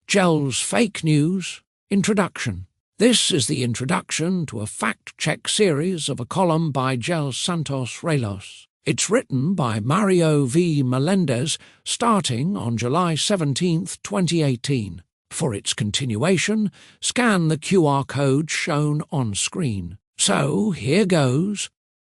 Gel's Fake News Introduction. This is the introduction to a fact-check series of a column by Gel Santos Relos. It's written by Mario Vee Melendez starting on July 17, 2018. For its continuation, scan the QR code shown on screen. So, here goes.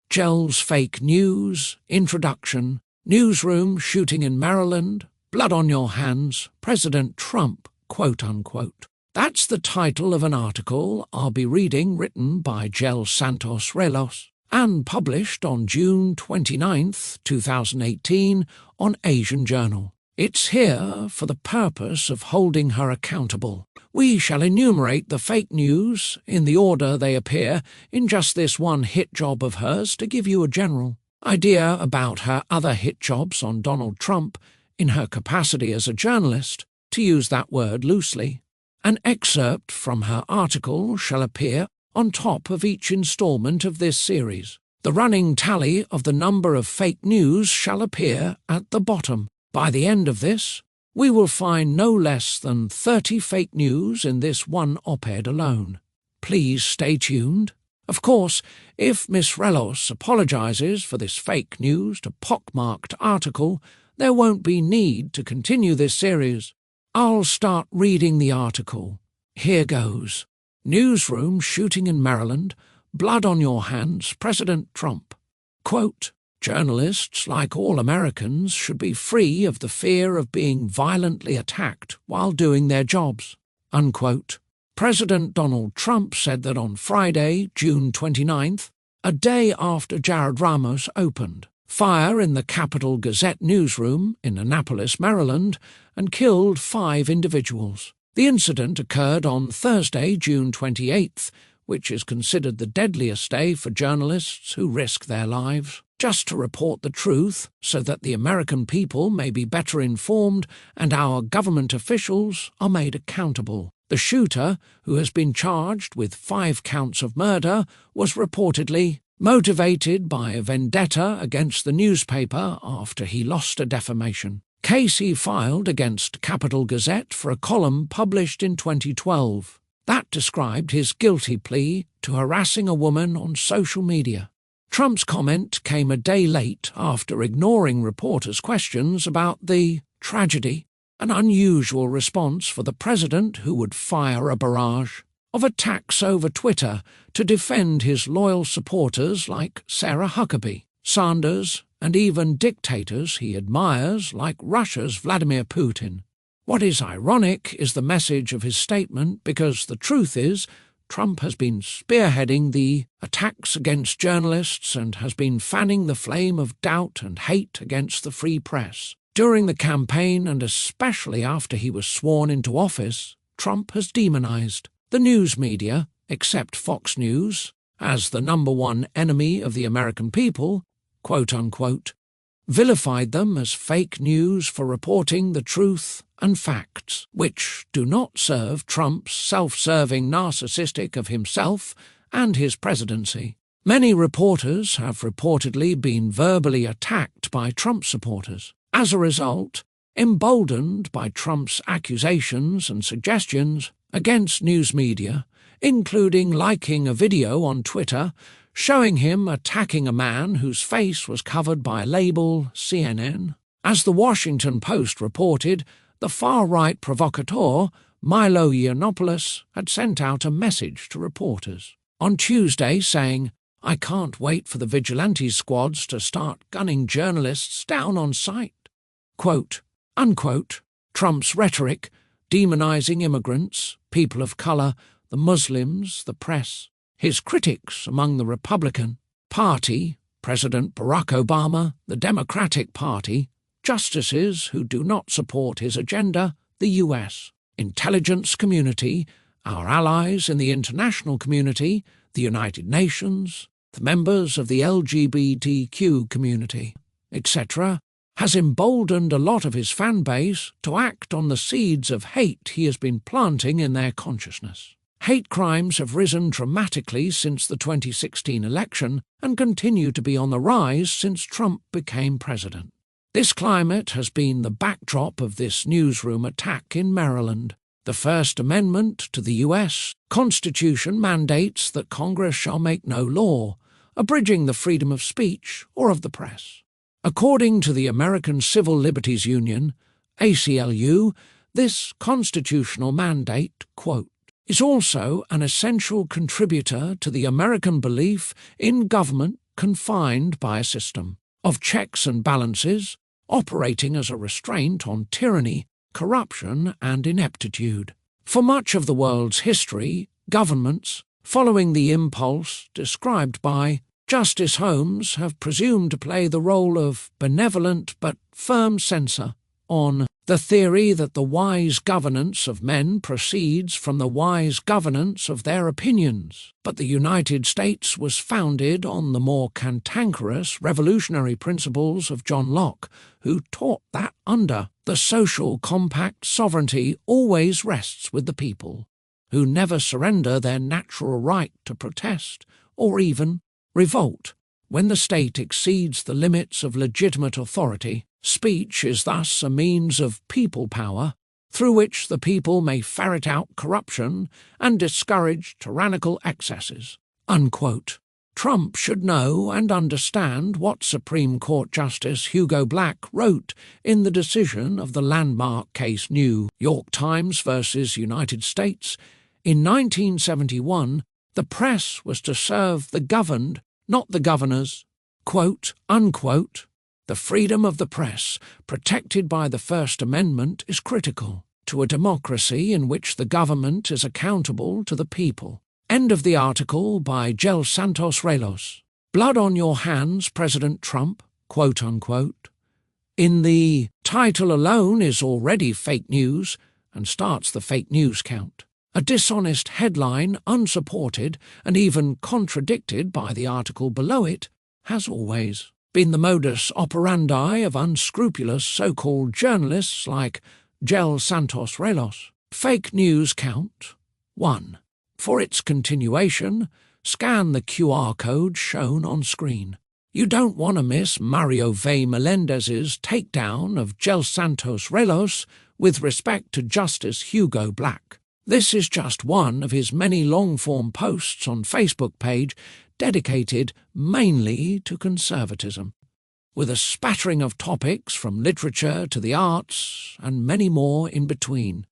Gel's Fake News Introduction. Newsroom shooting in Maryland. Blood on your hands. President Trump, quote-unquote. That's the title of an article I'll be reading written by Gel Santos Relos and published on June 29, 2018 on Asian Journal. It's here for the purpose of holding her accountable. We shall enumerate the fake news in the order they appear in just this one hit job of hers to give you a general idea about her other hit jobs on Donald Trump in her capacity as a journalist, to use that word loosely. An excerpt from her article shall appear on top of each installment of this series. The running tally of the number of fake news shall appear at the bottom. By the end of this, we will find no less than 30 fake news in this one op-ed alone. Please stay tuned. Of course, if Miss Relos apologizes for this fake news to pockmarked article, there won't be need to continue this series. I'll start reading the article. Here goes. Newsroom shooting in Maryland. Blood on your hands. President Trump. Quote, journalists, like all Americans, should be free of the fear of being violently attacked while doing their jobs. Unquote. President Donald Trump said that on Friday, June 29th, a day after Jarrod Ramos opened fire in the Capitol Gazette newsroom in Annapolis, Maryland, and killed 5 individuals. The incident occurred on Thursday, June 28th, which is considered the deadliest day for journalists who risk their lives, just to report the truth so that the American people may be better informed and our government officials are made accountable. The shooter, who has been charged with 5 counts of murder, was reportedly motivated by a vendetta against the newspaper after he lost a defamation case he filed against Capitol Gazette for a column published in 2012. That described his guilty plea to harassing a woman on social media. Trump's comment came a day late after ignoring reporters' questions about the tragedy, an unusual response for the president who would fire a barrage of attacks over Twitter to defend his loyal supporters like Sarah Huckabee, Sanders, and even dictators he admires like Russia's Vladimir Putin. What is ironic is the message of his statement, because the truth is Trump has been spearheading the attacks against journalists and has been fanning the flame of doubt and hate against the free press. During the campaign, and especially after he was sworn into office, Trump has demonized the news media, except Fox News, as the #1 enemy of the American people, quote-unquote, vilified them as fake news for reporting the truth and facts, which do not serve Trump's self-serving narcissistic of himself and his presidency. Many reporters have reportedly been verbally attacked by Trump supporters. As a result, emboldened by Trump's accusations and suggestions against news media, including liking a video on Twitter showing him attacking a man whose face was covered by label CNN. As the Washington Post reported, the far-right provocateur, Milo Yiannopoulos, had sent out a message to reporters on Tuesday saying, "I can't wait for the vigilante squads to start gunning journalists down on sight." Quote, unquote, Trump's rhetoric, demonizing immigrants, people of color, the Muslims, the press. His critics among the Republican Party, President Barack Obama, the Democratic Party, justices who do not support his agenda, the U.S., intelligence community, our allies in the international community, the United Nations, the members of the LGBTQ community, etc., has emboldened a lot of his fan base to act on the seeds of hate he has been planting in their consciousness. Hate crimes have risen dramatically since the 2016 election and continue to be on the rise since Trump became president. This climate has been the backdrop of this newsroom attack in Maryland. The First Amendment to the U.S. Constitution mandates that Congress shall make no law abridging the freedom of speech or of the press. According to the American Civil Liberties Union, ACLU, this constitutional mandate, quote, is also an essential contributor to the American belief in government confined by a system of checks and balances, operating as a restraint on tyranny, corruption, and ineptitude. For much of the world's history, governments, following the impulse described by Justice Holmes, have presumed to play the role of benevolent but firm censor on the theory that the wise governance of men proceeds from the wise governance of their opinions. But the United States was founded on the more cantankerous revolutionary principles of John Locke, who taught that under the social compact sovereignty always rests with the people, who never surrender their natural right to protest or even revolt. When the state exceeds the limits of legitimate authority, speech is thus a means of people power through which the people may ferret out corruption and discourage tyrannical excesses. Unquote. Trump should know and understand what Supreme Court Justice Hugo Black wrote in the decision of the landmark case New York Times versus United States. In 1971, the press was to serve the governed, not the governors. Quote, unquote. The freedom of the press, protected by the First Amendment, is critical to a democracy in which the government is accountable to the people. End of the article by Gel Santos Relos. Blood on your hands, President Trump, quote unquote. In the title alone is already fake news and starts the fake news count. A dishonest headline, unsupported and even contradicted by the article below it, has always been the modus operandi of unscrupulous so-called journalists like Gel Santos Relos. Fake news count 1. For its continuation, scan the QR code shown on screen. You don't want to miss Mario Vee Melendez's takedown of Gel Santos Relos with respect to Justice Hugo Black. This is just one of his many long-form posts on Facebook page dedicated mainly to conservatism, with a spattering of topics from literature to the arts and many more in between.